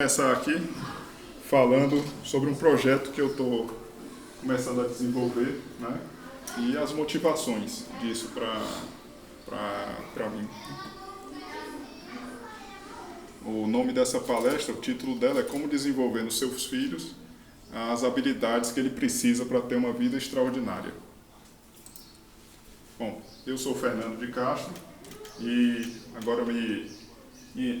Começar aqui falando sobre um projeto que eu estou começando a desenvolver, né? E as motivações disso para mim. O nome dessa palestra, o título dela é Como Desenvolver nos Seus Filhos as habilidades que ele precisa para ter uma vida extraordinária. Bom, eu sou Fernando de Castro e agora me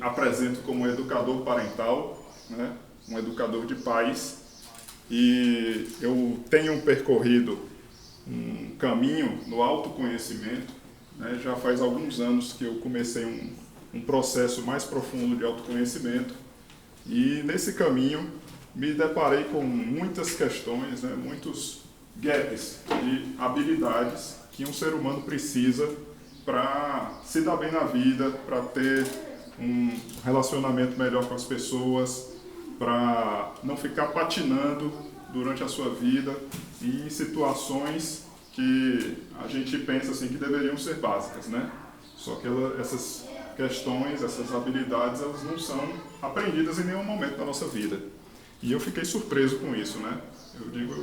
apresento como educador parental, né? Um educador de pais, e eu tenho percorrido um caminho no autoconhecimento, né? Já faz alguns anos que eu comecei um processo mais profundo de autoconhecimento, e nesse caminho me deparei com muitas questões, né? Muitos gaps de habilidades que um ser humano precisa para se dar bem na vida, para ter um relacionamento melhor com as pessoas, para não ficar patinando durante a sua vida em situações que a gente pensa assim que deveriam ser básicas, né? Só que essas questões, essas habilidades, elas não são aprendidas em nenhum momento da nossa vida. E eu fiquei surpreso com isso, né? Eu digo,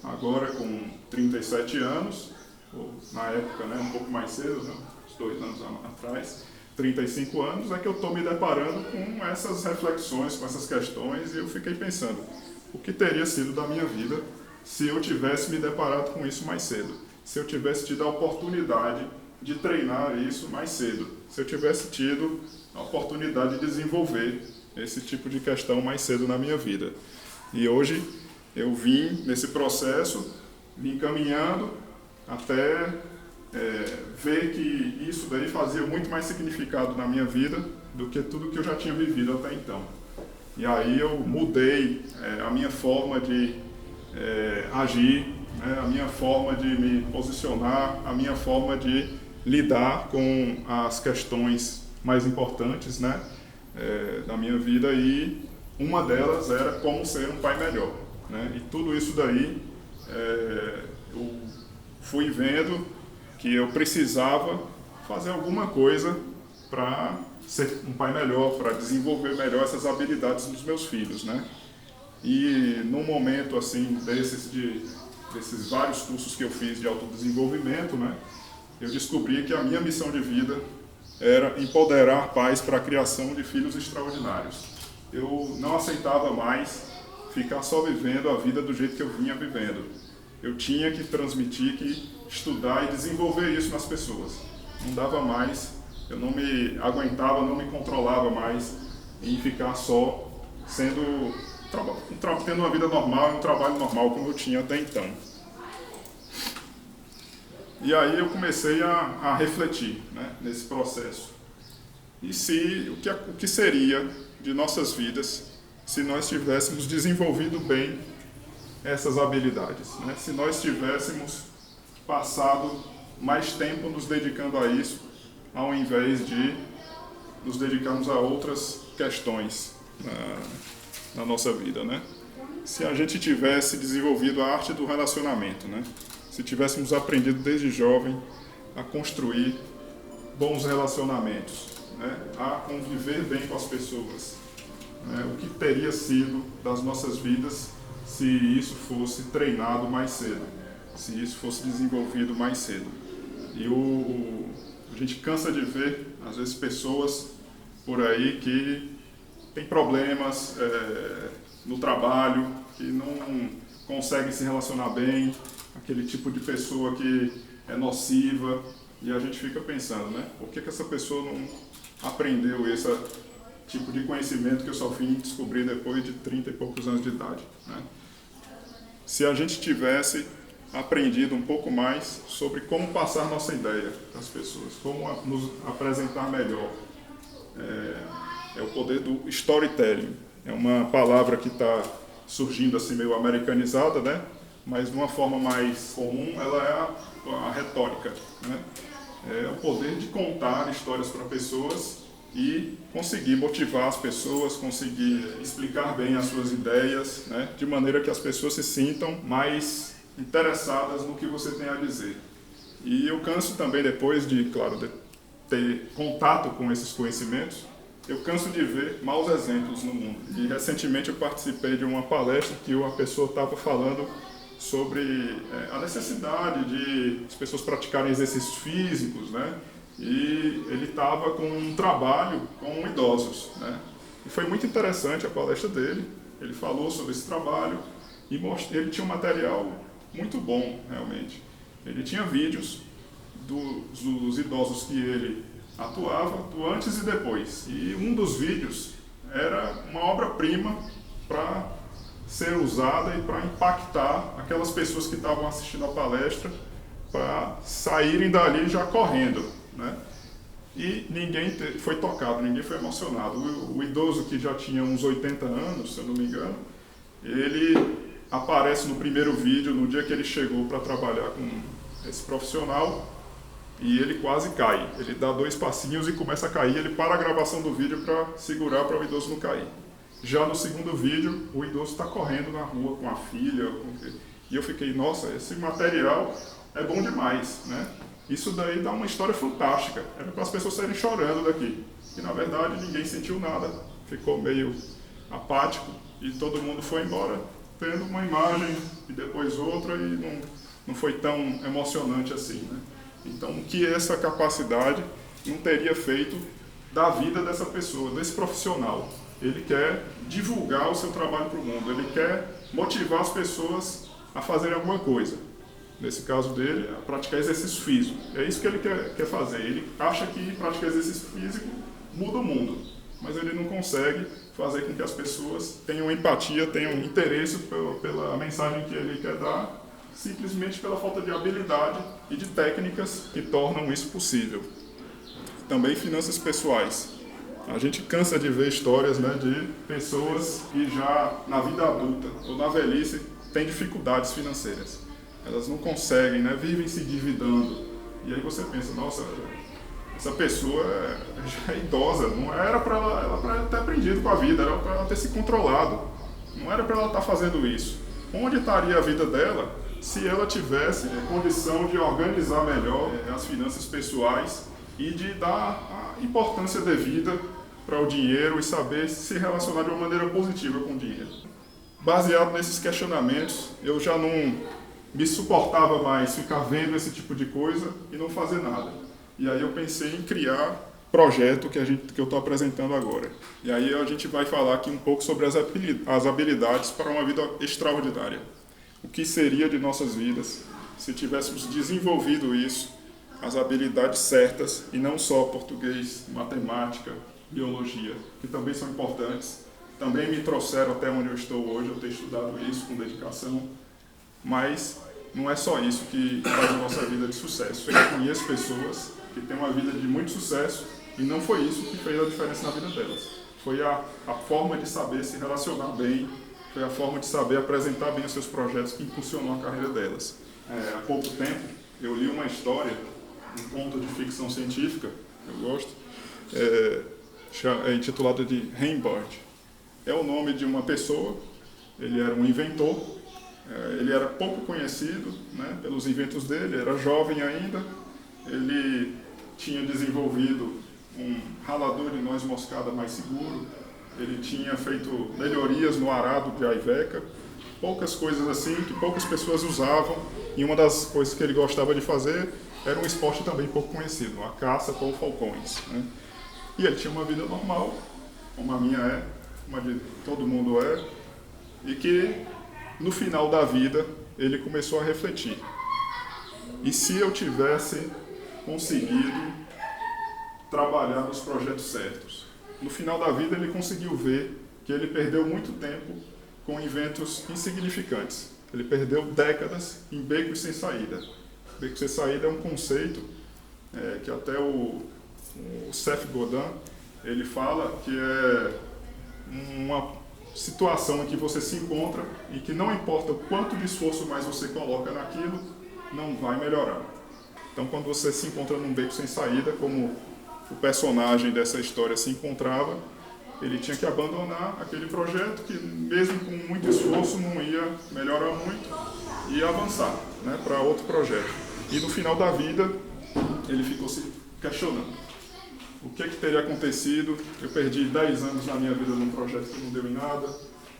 agora com 37 anos, ou na época, né, um pouco mais cedo, né, uns 2 anos atrás, 35 anos, é que eu estou me deparando com essas reflexões, com essas questões, e eu fiquei pensando, o que teria sido da minha vida se eu tivesse me deparado com isso mais cedo? Se eu tivesse tido a oportunidade de treinar isso mais cedo? Se eu tivesse tido a oportunidade de desenvolver esse tipo de questão mais cedo na minha vida? E hoje eu vim nesse processo, me encaminhando até ver que isso daí fazia muito mais significado na minha vida do que tudo que eu já tinha vivido até então. E aí eu mudei a minha forma de agir, né, a minha forma de me posicionar, a minha forma de lidar com as questões mais importantes, né, da minha vida, e uma delas era como ser um pai melhor, né? E tudo isso daí eu fui vendo que eu precisava fazer alguma coisa para ser um pai melhor, para desenvolver melhor essas habilidades dos meus filhos, né? E num momento assim desses vários cursos que eu fiz de autodesenvolvimento, né, eu descobri que a minha missão de vida era empoderar pais para a criação de filhos extraordinários. Eu não aceitava mais ficar só vivendo a vida do jeito que eu vinha vivendo. Eu tinha que transmitir, que estudar e desenvolver isso nas pessoas. Não dava mais, eu não me aguentava, não me controlava mais em ficar só tendo uma vida normal, um trabalho normal como eu tinha até então. E aí eu comecei a refletir, né, nesse processo. E o que seria de nossas vidas se nós tivéssemos desenvolvido bem essas habilidades, né? Se nós tivéssemos passado mais tempo nos dedicando a isso, ao invés de nos dedicarmos a outras questões na nossa vida, né? Se a gente tivesse desenvolvido a arte do relacionamento, né? Se tivéssemos aprendido desde jovem a construir bons relacionamentos, né? A conviver bem com as pessoas, né? O que teria sido das nossas vidas se isso fosse treinado mais cedo, se isso fosse desenvolvido mais cedo? E a gente cansa de ver, às vezes, pessoas por aí que têm problemas no trabalho, que não conseguem se relacionar bem, aquele tipo de pessoa que é nociva, e a gente fica pensando, né, por que essa pessoa não aprendeu esse tipo de conhecimento que eu só vim descobrir depois de 30 e poucos anos de idade, né? Se a gente tivesse aprendido um pouco mais sobre como passar nossa ideia para as pessoas, como nos apresentar melhor. É o poder do storytelling. É uma palavra que está surgindo assim meio americanizada, né? Mas de uma forma mais comum, ela é a retórica, né? É o poder de contar histórias para pessoas e conseguir motivar as pessoas, conseguir explicar bem as suas ideias, né, de maneira que as pessoas se sintam mais interessadas no que você tem a dizer. E eu canso também, depois de, claro, de ter contato com esses conhecimentos, eu canso de ver maus exemplos no mundo. E recentemente eu participei de uma palestra que uma pessoa estava falando sobre a necessidade de as pessoas praticarem exercícios físicos, né? E ele estava com um trabalho com idosos, né? E foi muito interessante a palestra dele. Ele falou sobre esse trabalho e ele tinha um material muito bom, realmente. Ele tinha vídeos dos idosos que ele atuava, do antes e depois. E um dos vídeos era uma obra-prima para ser usada e para impactar aquelas pessoas que estavam assistindo a palestra para saírem dali já correndo, né? E ninguém foi tocado, ninguém foi emocionado. O idoso, que já tinha uns 80 anos, se eu não me engano, ele aparece no primeiro vídeo, no dia que ele chegou para trabalhar com esse profissional, e ele quase cai. Ele dá 2 passinhos e começa a cair, ele para a gravação do vídeo para segurar para o idoso não cair. Já no segundo vídeo, o idoso está correndo na rua com a filha, e eu fiquei, nossa, esse material é bom demais, né? Isso daí dá uma história fantástica, era para as pessoas saírem chorando daqui. E na verdade ninguém sentiu nada, ficou meio apático e todo mundo foi embora tendo uma imagem e depois outra, e não foi tão emocionante assim, né? Então, o que essa capacidade não teria feito da vida dessa pessoa, desse profissional? Ele quer divulgar o seu trabalho para o mundo, ele quer motivar as pessoas a fazerem alguma coisa. Nesse caso dele, a praticar exercício físico. É isso que ele quer fazer. Ele acha que praticar exercício físico muda o mundo, mas ele não consegue fazer com que as pessoas tenham empatia, tenham interesse pela mensagem que ele quer dar, simplesmente pela falta de habilidade e de técnicas que tornam isso possível. Também finanças pessoais. A gente cansa de ver histórias, né, de pessoas que já na vida adulta ou na velhice têm dificuldades financeiras. Elas não conseguem, né, vivem se endividando. E aí você pensa, nossa, essa pessoa já é idosa, não era para ela ter aprendido com a vida, era para ela ter se controlado. Não era para ela estar fazendo isso. Onde estaria a vida dela se ela tivesse condição de organizar melhor as finanças pessoais e de dar a importância devida para o dinheiro e saber se relacionar de uma maneira positiva com o dinheiro? Baseado nesses questionamentos, eu já não me suportava mais ficar vendo esse tipo de coisa e não fazer nada. E aí eu pensei em criar o projeto que eu estou apresentando agora. E aí a gente vai falar aqui um pouco sobre as habilidades para uma vida extraordinária. O que seria de nossas vidas se tivéssemos desenvolvido isso, as habilidades certas, e não só português, matemática, biologia, que também são importantes, também me trouxeram até onde eu estou hoje, eu tenho estudado isso com dedicação, mas não é só isso que faz a nossa vida de sucesso. Eu conheço pessoas que têm uma vida de muito sucesso e não foi isso que fez a diferença na vida delas. Foi a forma de saber se relacionar bem, foi a forma de saber apresentar bem os seus projetos que impulsionou a carreira delas. Há pouco tempo eu li uma história, um conto de ficção científica, eu gosto, intitulado de Rainbird. É o nome de uma pessoa, ele era um inventor, ele era pouco conhecido, né, pelos inventos dele, era jovem ainda, ele tinha desenvolvido um ralador de noz moscada mais seguro, ele tinha feito melhorias no arado de Iveca, poucas coisas assim que poucas pessoas usavam, e uma das coisas que ele gostava de fazer era um esporte também pouco conhecido, a caça com falcões, né? E ele tinha uma vida normal, como a minha é, como a de todo mundo é, e que no final da vida ele começou a refletir. E se eu tivesse conseguido trabalhar nos projetos certos? No final da vida ele conseguiu ver que ele perdeu muito tempo com inventos insignificantes. Ele perdeu décadas em becos sem saída. Beco sem saída é um conceito que até o Seth Godin ele fala que é uma situação em que você se encontra e que não importa o quanto de esforço mais você coloca naquilo, não vai melhorar. Então, quando você se encontra num beco sem saída, como o personagem dessa história se encontrava, ele tinha que abandonar aquele projeto que, mesmo com muito esforço, não ia melhorar muito e avançar, né, para outro projeto. E no final da vida, ele ficou se questionando: o que teria acontecido. Eu perdi 10 anos na minha vida num projeto que não deu em nada.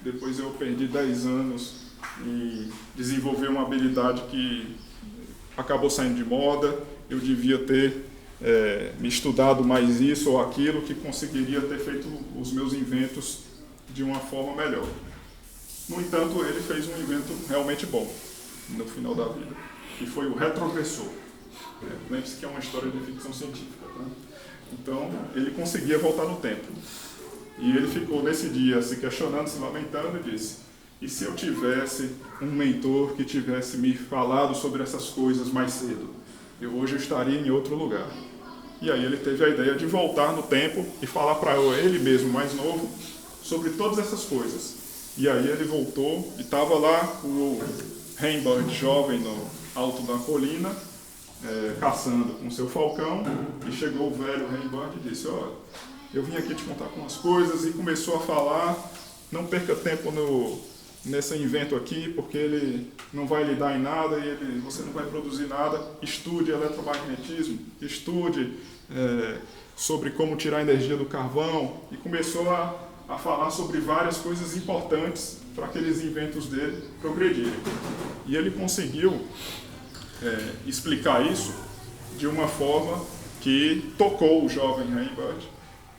Depois eu perdi 10 anos em desenvolver uma habilidade que acabou saindo de moda. Eu devia ter me estudado mais isso ou aquilo, que conseguiria ter feito os meus inventos de uma forma melhor. No entanto, ele fez um invento realmente bom no final da vida, que foi o retrogressor. Lembre-se que é uma história de ficção científica. Tá? Então, ele conseguia voltar no tempo. E ele ficou nesse dia se questionando, se lamentando e disse: e se eu tivesse um mentor que tivesse me falado sobre essas coisas mais cedo? Eu hoje estaria em outro lugar. E aí ele teve a ideia de voltar no tempo e falar para ele mesmo, mais novo, sobre todas essas coisas. E aí ele voltou e estava lá o Reinbird jovem no alto da colina, caçando com seu falcão, e chegou o velho Reinbird e disse: olha, eu vim aqui te contar com umas coisas, e começou a falar: não perca tempo nesse invento aqui, porque ele não vai lhe dar em nada e você não vai produzir nada. Estude eletromagnetismo, estude sobre como tirar a energia do carvão, e começou a falar sobre várias coisas importantes para aqueles inventos dele progredirem. E ele conseguiu explicar isso de uma forma que tocou o jovem Reinbird,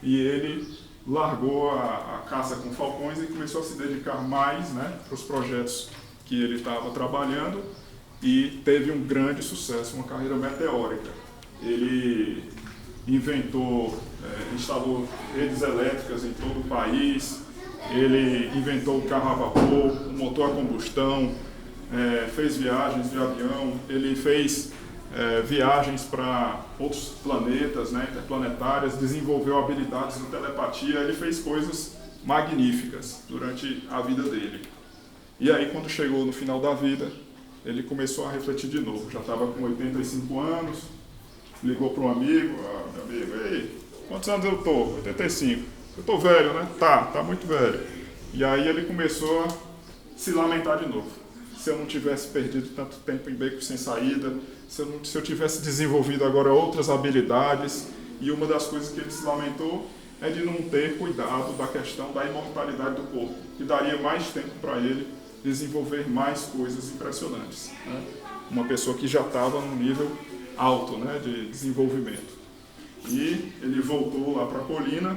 e ele largou a caça com falcões e começou a se dedicar mais, para os projetos que ele estava trabalhando, e teve um grande sucesso, uma carreira meteórica. Ele inventou, instalou redes elétricas em todo o país, ele inventou o carro a vapor, o motor a combustão, fez viagens de avião, ele fez viagens para outros planetas, interplanetárias, desenvolveu habilidades de telepatia, ele fez coisas magníficas durante a vida dele. E aí, quando chegou no final da vida, ele começou a refletir de novo. Já estava com 85 anos, ligou para um amigo: meu amigo, ei, quantos anos eu estou? 85. Eu estou velho, né? Tá muito velho. E aí ele começou a se lamentar de novo. Se eu não tivesse perdido tanto tempo em becos sem saída, se eu tivesse desenvolvido agora outras habilidades. E uma das coisas que ele se lamentou é de não ter cuidado da questão da imortalidade do corpo, que daria mais tempo para ele desenvolver mais coisas impressionantes. Uma pessoa que já estava num nível alto, de desenvolvimento. E ele voltou lá para a colina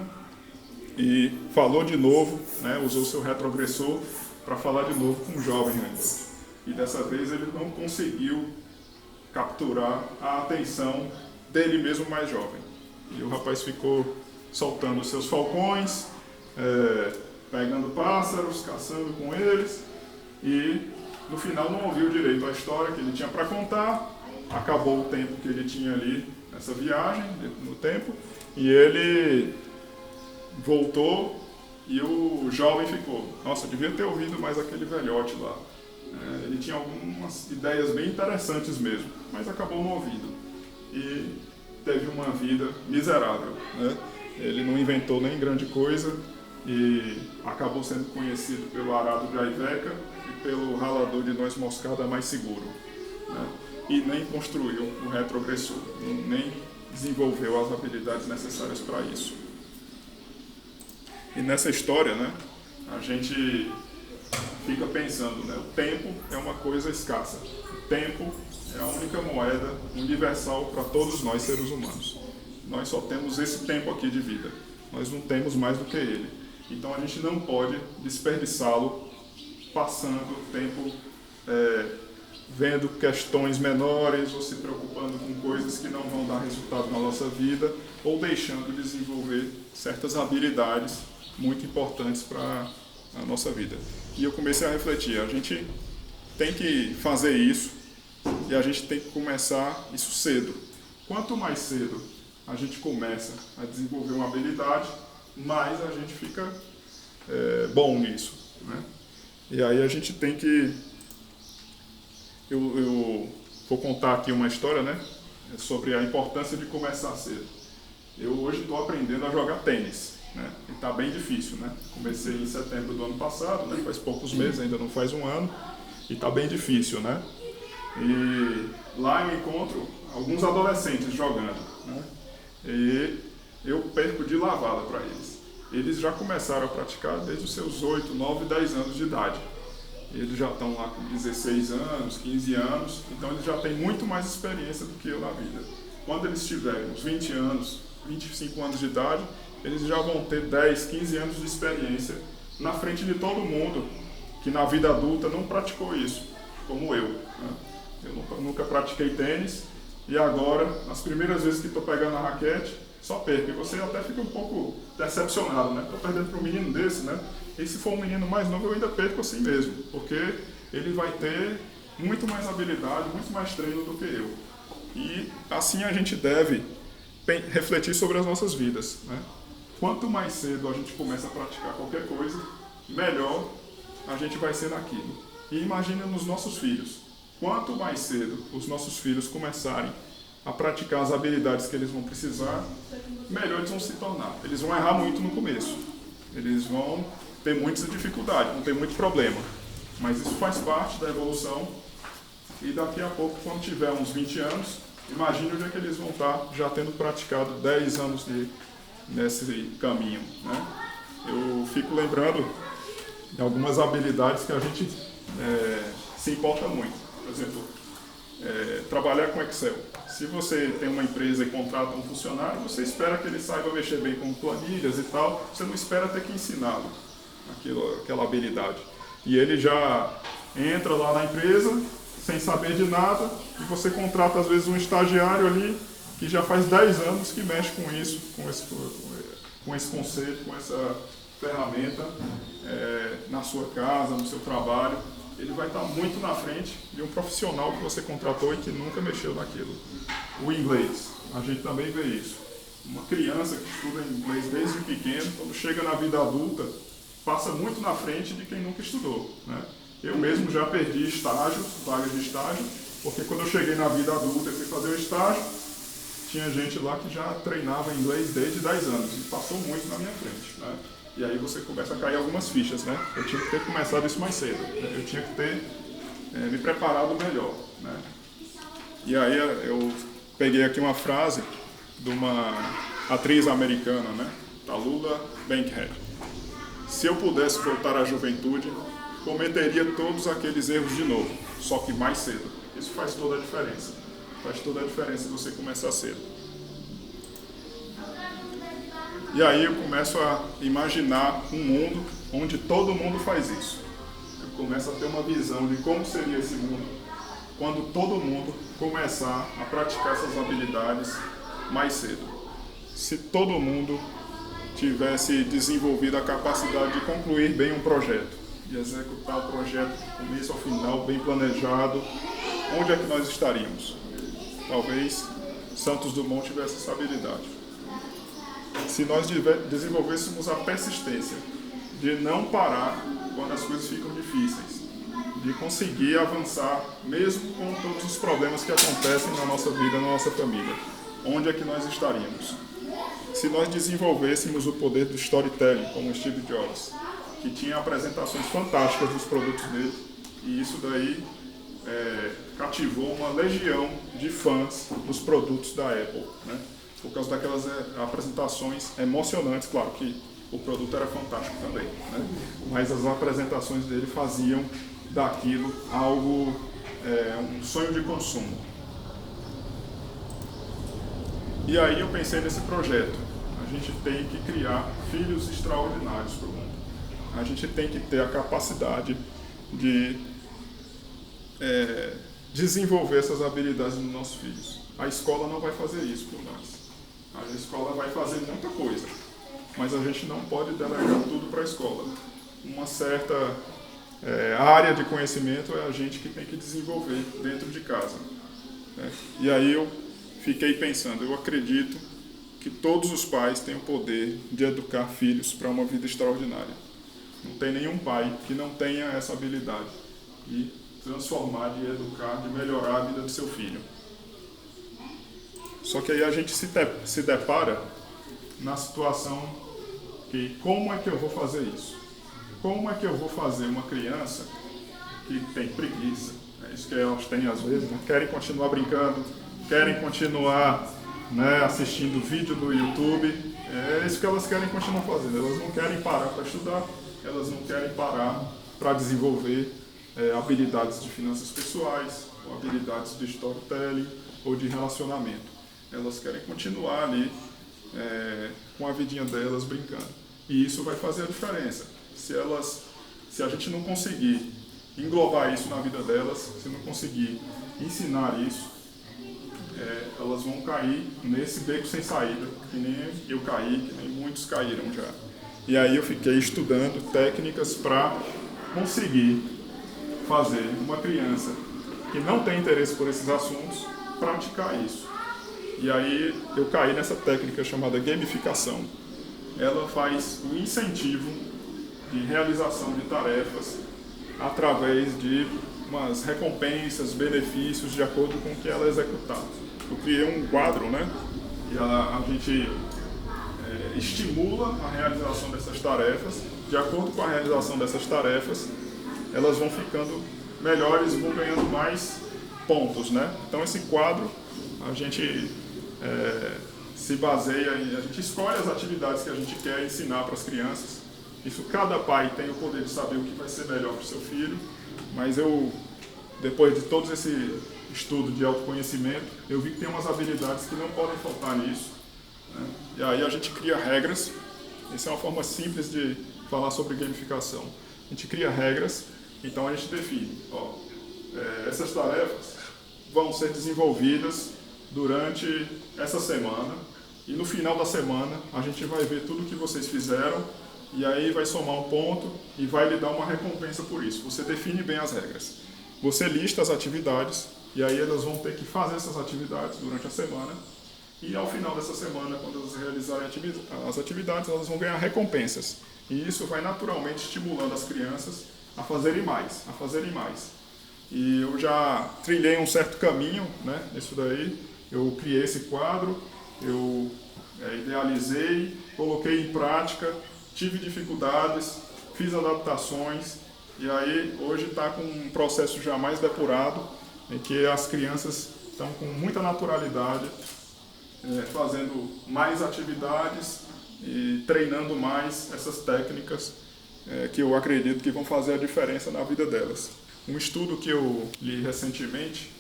e falou de novo, usou seu retrogressor para falar de novo com o jovem Reinbird. E dessa vez ele não conseguiu capturar a atenção dele mesmo mais jovem. E o rapaz ficou soltando seus falcões, pegando pássaros, caçando com eles, e no final não ouviu direito a história que ele tinha para contar. Acabou o tempo que ele tinha ali nessa viagem, no tempo, e ele voltou, e o jovem ficou: nossa, eu devia ter ouvido mais aquele velhote lá. Ele tinha algumas ideias bem interessantes mesmo, mas acabou não ouvindo. E teve uma vida miserável. Ele não inventou nem grande coisa e acabou sendo conhecido pelo arado de Aiveca e pelo ralador de noz moscada mais seguro. E nem construiu o retrogressor, nem desenvolveu as habilidades necessárias para isso. E nessa história, a gente fica pensando, o tempo é uma coisa escassa. O tempo é a única moeda universal para todos nós, seres humanos. Nós só temos esse tempo aqui de vida. Nós não temos mais do que ele. Então a gente não pode desperdiçá-lo passando tempo vendo questões menores ou se preocupando com coisas que não vão dar resultado na nossa vida, ou deixando de desenvolver certas habilidades muito importantes para a nossa vida. E eu comecei a refletir: a gente tem que fazer isso, e a gente tem que começar isso cedo. Quanto mais cedo a gente começa a desenvolver uma habilidade, mais a gente fica bom nisso. E aí a gente tem que... Eu vou contar aqui uma história, sobre a importância de começar cedo. Eu hoje estou aprendendo a jogar tênis, e está bem difícil, Comecei em setembro do ano passado, faz poucos meses, ainda não faz um ano, e está bem difícil, E lá eu encontro alguns adolescentes jogando, E eu perco de lavada para eles. Eles já começaram a praticar desde os seus 8, 9, 10 anos de idade. Eles já estão lá com 16 anos, 15 anos, então eles já têm muito mais experiência do que eu na vida. Quando eles tiverem uns 20 anos, 25 anos de idade, eles já vão ter 10, 15 anos de experiência na frente de todo mundo que na vida adulta não praticou isso, como eu. Né? Eu nunca pratiquei tênis e agora, nas primeiras vezes que estou pegando a raquete, só perco. E você até fica um pouco decepcionado, né? Estou perdendo para um menino desse, né? E se for um menino mais novo, eu ainda perco assim mesmo, porque ele vai ter muito mais habilidade, muito mais treino do que eu. E assim a gente deve refletir sobre as nossas vidas, né? Quanto mais cedo a gente começa a praticar qualquer coisa, melhor a gente vai ser naquilo. E imagina nos nossos filhos. Quanto mais cedo os nossos filhos começarem a praticar as habilidades que eles vão precisar, melhor eles vão se tornar. Eles vão errar muito no começo. Eles vão ter muita dificuldade, vão ter muito problema. Mas isso faz parte da evolução. E daqui a pouco, quando tiver uns 20 anos, imagine onde é que eles vão estar já tendo praticado 10 anos nesse caminho, né? Eu fico lembrando de algumas habilidades que a gente se importa muito. Por exemplo, trabalhar com Excel. Se você tem uma empresa e contrata um funcionário, você espera que ele saiba mexer bem com planilhas e tal, você não espera ter que ensiná-lo aquela habilidade. E ele já entra lá na empresa sem saber de nada e você contrata às vezes um estagiário ali que já faz 10 anos que mexe com isso, com esse conceito, com essa ferramenta na sua casa, no seu trabalho. Ele vai estar muito na frente de um profissional que você contratou e que nunca mexeu naquilo. O inglês, a gente também vê isso. Uma criança que estuda inglês desde pequeno, quando chega na vida adulta, passa muito na frente de quem nunca estudou, né? Eu mesmo já perdi estágios, vagas de estágio, porque quando eu cheguei na vida adulta e fui fazer o estágio, tinha gente lá que já treinava inglês desde 10 anos e passou muito na minha frente, né? E aí você começa a cair algumas fichas, né? Eu tinha que ter começado isso mais cedo, né? Eu tinha que ter me preparado melhor, né? E aí eu peguei aqui uma frase de uma atriz americana, né? Tallulah Bankhead. Se eu pudesse voltar à juventude, cometeria todos aqueles erros de novo, só que mais cedo. Isso faz toda a diferença. Faz toda a diferença você começar cedo. E aí eu começo a imaginar um mundo onde todo mundo faz isso. Eu começo a ter uma visão de como seria esse mundo quando todo mundo começar a praticar essas habilidades mais cedo. Se todo mundo tivesse desenvolvido a capacidade de concluir bem um projeto, de executar o projeto do começo ao final, bem planejado, onde é que nós estaríamos? Talvez Santos Dumont tivesse essa habilidade. Se nós desenvolvêssemos a persistência de não parar quando as coisas ficam difíceis, de conseguir avançar mesmo com todos os problemas que acontecem na nossa vida, na nossa família, onde é que nós estaríamos? Se nós desenvolvêssemos o poder do storytelling, como Steve Jobs, que tinha apresentações fantásticas dos produtos dele, e isso daí cativou uma legião de fãs dos produtos da Apple, né? Por causa daquelas apresentações emocionantes. Claro que o produto era fantástico também, né? Mas as apresentações dele faziam daquilo algo, um sonho de consumo. E aí eu pensei nesse projeto. A gente tem que criar filhos extraordinários para o mundo. A gente tem que ter a capacidade de desenvolver essas habilidades nos nossos filhos. A escola não vai fazer isso por nós. A escola vai fazer muita coisa, mas a gente não pode delegar tudo para a escola. Uma certa área de conhecimento é a gente que tem que desenvolver dentro de casa, né? E aí eu fiquei pensando, eu acredito que todos os pais têm o poder de educar filhos para uma vida extraordinária. Não tem nenhum pai que não tenha essa habilidade de transformar, de educar, de melhorar a vida do seu filho. Só que aí a gente se depara na situação que como é que eu vou fazer isso? Como é que eu vou fazer uma criança que tem preguiça? É isso que elas têm às vezes, né? Querem continuar brincando, querem continuar, né, assistindo vídeo do YouTube, É isso que elas querem continuar fazendo. Elas não querem parar para estudar, elas não querem parar para desenvolver habilidades de finanças pessoais, ou habilidades de storytelling ou de relacionamento. Elas querem continuar ali com a vidinha delas brincando. E isso vai fazer a diferença. Se a gente não conseguir englobar isso na vida delas, se não conseguir ensinar isso, elas vão cair nesse beco sem saída, que nem eu caí, que nem muitos caíram já. E aí eu fiquei estudando técnicas para conseguir fazer uma criança que não tem interesse por esses assuntos praticar isso. E aí eu caí nessa técnica chamada gamificação. Ela faz um incentivo de realização de tarefas através de umas recompensas, benefícios de acordo com o que ela executar. Eu criei um quadro, né? E a gente estimula a realização dessas tarefas. De acordo com a realização dessas tarefas, elas vão ficando melhores, vão ganhando mais pontos, né? Então esse quadro a gente se baseia em, a gente escolhe as atividades que a gente quer ensinar para as crianças. Isso cada pai tem o poder de saber o que vai ser melhor para o seu filho, mas eu, depois de todo esse estudo de autoconhecimento, eu vi que tem umas habilidades que não podem faltar nisso, né? E aí a gente cria regras. Essa é uma forma simples de falar sobre gamificação. A gente cria regras, então a gente define, essas tarefas vão ser desenvolvidas durante essa semana e no final da semana a gente vai ver tudo que vocês fizeram e aí vai somar um ponto e vai lhe dar uma recompensa por isso. Você define bem as regras. Você lista as atividades e aí elas vão ter que fazer essas atividades durante a semana e ao final dessa semana, quando elas realizarem as atividades, elas vão ganhar recompensas. E isso vai naturalmente estimulando as crianças a fazerem mais, a fazerem mais. E eu já trilhei um certo caminho, né, nisso daí. Eu criei esse quadro, eu idealizei, coloquei em prática, tive dificuldades, fiz adaptações e aí hoje está com um processo já mais depurado, em que as crianças estão com muita naturalidade, fazendo mais atividades e treinando mais essas técnicas que eu acredito que vão fazer a diferença na vida delas. Um estudo que eu li recentemente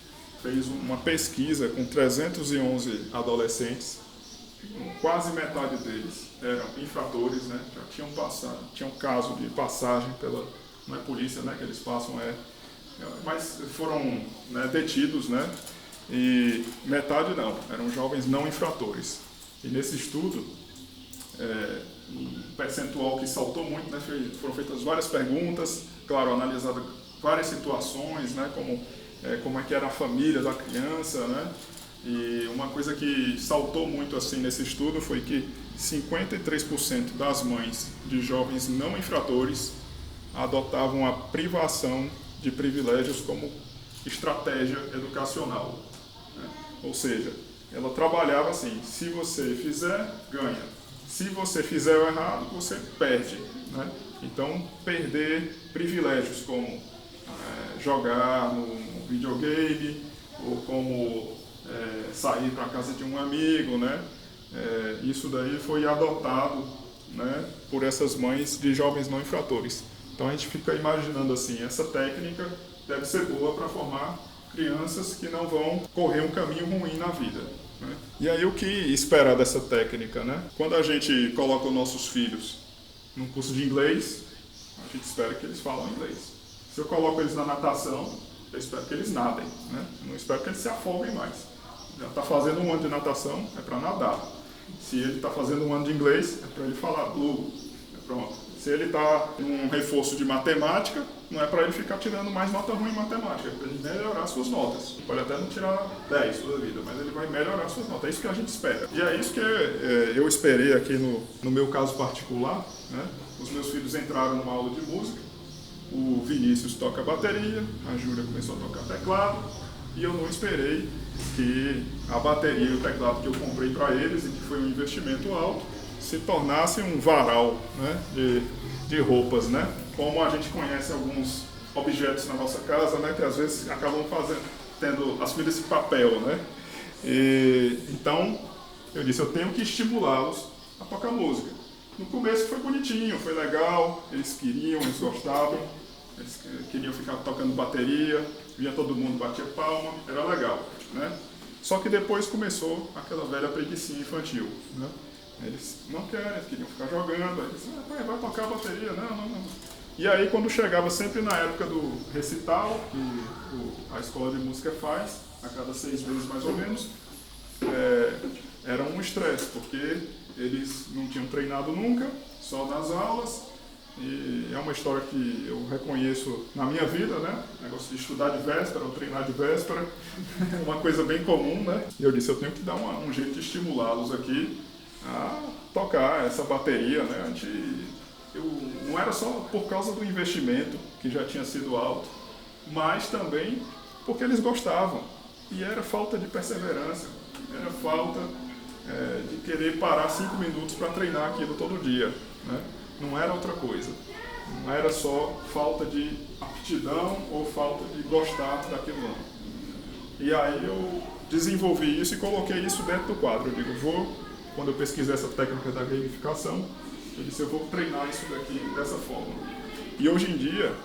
fez uma pesquisa com 311 adolescentes, quase metade deles eram infratores, né? Já tinham caso de passagem pela, não é polícia, né, que eles passam, mas foram, né, detidos, né? E metade não, eram jovens não infratores. E nesse estudo, um percentual que saltou muito, né, foram feitas várias perguntas, claro, analisadas várias situações, né, como é que era a família da criança, né? E uma coisa que saltou muito assim nesse estudo foi que 53% das mães de jovens não infratores adotavam a privação de privilégios como estratégia educacional, né? Ou seja, ela trabalhava assim: se você fizer, ganha; se você fizer o errado, você perde, né? Então, perder privilégios como jogar no videogame ou como sair para a casa de um amigo, né? Isso daí foi adotado, né, por essas mães de jovens não infratores. Então a gente fica imaginando assim, essa técnica deve ser boa para formar crianças que não vão correr um caminho ruim na vida, né? E aí o que esperar dessa técnica, né? Quando a gente coloca os nossos filhos num curso de inglês, a gente espera que eles falam inglês. Se eu coloco eles na natação, eu espero que eles nadem, né? Eu não espero que eles se afoguem mais. Já está fazendo um ano de natação, é para nadar. Se ele está fazendo um ano de inglês, é para ele falar blue. Pronto. Se ele está em um reforço de matemática, não é para ele ficar tirando mais nota ruim em matemática, é para ele melhorar suas notas. Pode até não tirar 10 toda a vida, mas ele vai melhorar suas notas. É isso que a gente espera. E é isso que eu esperei aqui no meu caso particular, né? Os meus filhos entraram numa aula de música, o Vinícius toca bateria, a Júlia começou a tocar teclado, e eu não esperei que a bateria e o teclado que eu comprei para eles, e que foi um investimento alto, se tornasse um varal, né, de roupas, né? Como a gente conhece alguns objetos na nossa casa, né, que às vezes acabam assumindo esse papel, né? Então, eu disse, eu tenho que estimulá-los a tocar música. No começo foi bonitinho, foi legal, eles gostavam, eles queriam ficar tocando bateria, via todo mundo, batia palma, era legal, né? Só que depois começou aquela velha preguicinha infantil, né? Eles não querem, eles queriam ficar jogando, aí eles, pai, vai tocar a bateria, não. E aí quando chegava sempre na época do recital, que a escola de música faz, a cada 6 meses mais ou menos, era um estresse, porque eles não tinham treinado nunca, só nas aulas, e é uma história que eu reconheço na minha vida, né? O negócio de estudar de véspera ou treinar de véspera, é uma coisa bem comum, né? E eu disse, eu tenho que dar um jeito de estimulá-los aqui a tocar essa bateria, né? Não era só por causa do investimento, que já tinha sido alto, mas também porque eles gostavam. E era falta de perseverança, era falta de querer parar 5 minutos para treinar aquilo todo dia, né? Não era outra coisa. Não era só falta de aptidão ou falta de gostar daquilo não. E aí eu desenvolvi isso e coloquei isso dentro do quadro. Eu digo, quando eu pesquisei essa técnica da gamificação, eu disse, eu vou treinar isso daqui dessa forma. E hoje em dia,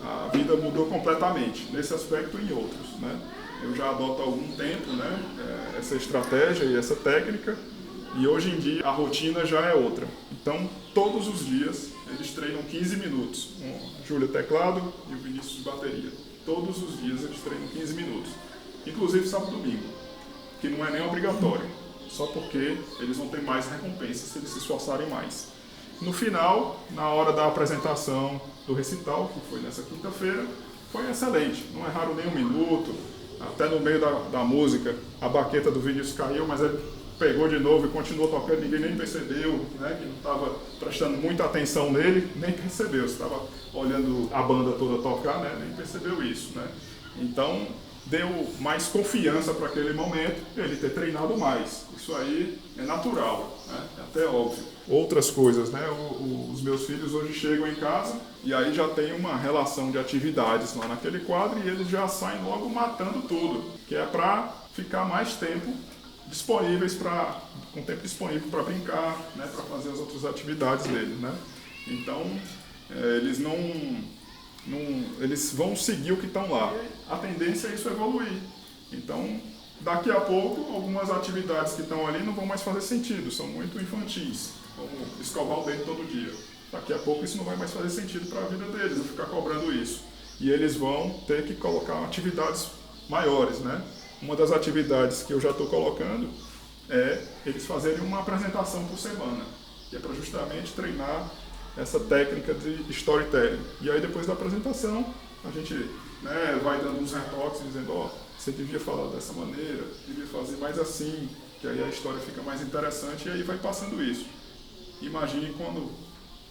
a vida mudou completamente, nesse aspecto e em outros, né? Eu já adoto há algum tempo, né, essa estratégia e essa técnica, e hoje em dia a rotina já é outra. Então, todos os dias, eles treinam 15 minutos. O Júlio teclado e o Vinícius bateria. Todos os dias eles treinam 15 minutos. Inclusive sábado e domingo, que não é nem obrigatório, só porque eles vão ter mais recompensa se eles se esforçarem mais. No final, na hora da apresentação do recital, que foi nessa quinta-feira, foi excelente. Não erraram nem um minuto. Até no meio da música, a baqueta do Vinícius caiu, mas ele pegou de novo e continuou tocando, ninguém nem percebeu, né, que não estava prestando muita atenção nele, nem percebeu, estava olhando a banda toda tocar, né, nem percebeu isso, né. Então, deu mais confiança para aquele momento, ele ter treinado mais. Isso aí é natural, né, é até óbvio. Outras coisas, né, os meus filhos hoje chegam em casa e aí já tem uma relação de atividades lá naquele quadro e eles já saem logo matando tudo, que é para ficar mais tempo com tempo disponível para brincar, né, para fazer as outras atividades deles, né. Então, eles vão seguir o que estão lá. A tendência é isso evoluir. Então, daqui a pouco, algumas atividades que estão ali não vão mais fazer sentido, são muito infantis, como escovar o dente todo dia. Daqui a pouco isso não vai mais fazer sentido para a vida deles, ficar cobrando isso. E eles vão ter que colocar atividades maiores, né? Uma das atividades que eu já estou colocando é eles fazerem uma apresentação por semana, que é para justamente treinar essa técnica de storytelling. E aí depois da apresentação, a gente, né, vai dando uns retoques, dizendo, você devia falar dessa maneira, devia fazer mais assim, que aí a história fica mais interessante e aí vai passando isso. Imagine quando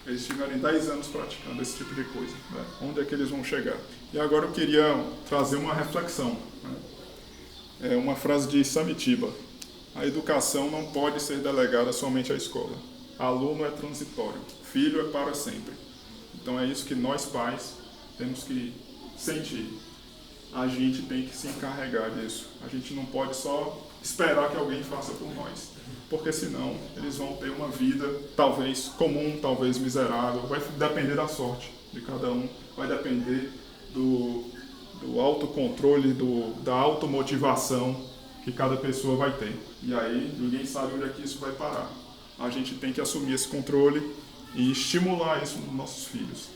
eles tiverem 10 anos praticando esse tipo de coisa, né? Onde é que eles vão chegar? E agora eu queria trazer uma reflexão, né? É uma frase de Samitiba. A educação não pode ser delegada somente à escola. Aluno é transitório, filho é para sempre. Então é isso que nós pais temos que sentir. A gente tem que se encarregar disso. A gente não pode só esperar que alguém faça por nós, porque senão eles vão ter uma vida talvez comum, talvez miserável. Vai depender da sorte de cada um, vai depender do autocontrole, da automotivação que cada pessoa vai ter. E aí ninguém sabe onde é que isso vai parar. A gente tem que assumir esse controle e estimular isso nos nossos filhos.